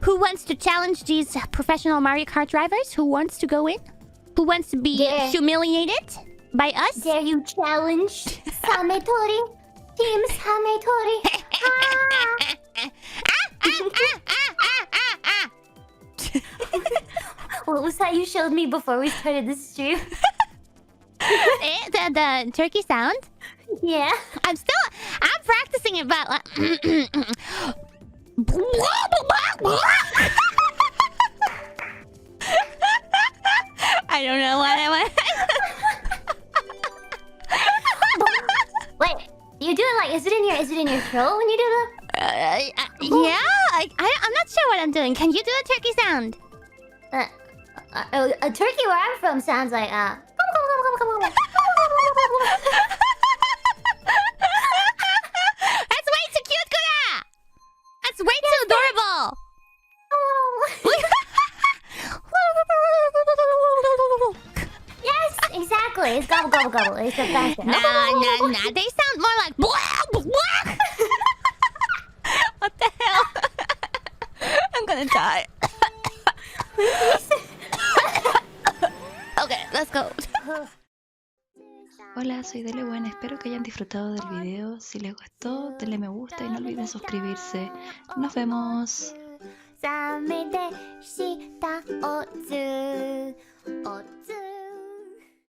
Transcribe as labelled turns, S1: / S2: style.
S1: Who wants to challenge these professional Mario Kart drivers? Who wants to go in? Who wants to be humiliated by us?
S2: Dare you challenge Sametori? Team Sametori. What was that you showed me before we started the stream?
S1: The turkey sound?
S2: Yeah.
S1: I'm practicing it, but I don't know what I want.
S2: Wait, you do it like is it in your throat when you do the?
S1: Yeah, I'm not sure what I'm doing. Can you do a turkey sound?
S2: A turkey where I'm from sounds like
S1: That's way too cute, Gura! That's way too adorable!
S2: Yes, exactly. It's gobble gobble gobble. It's the best.
S1: Nah. They sound more like What the hell? I'm gonna die. Okay, let's go.
S3: Hola, soy HololiveEN, espero que hayan disfrutado del video. Si les gustó, denle me gusta y no olviden suscribirse. Nos vemos.
S2: 冷めでしたおつ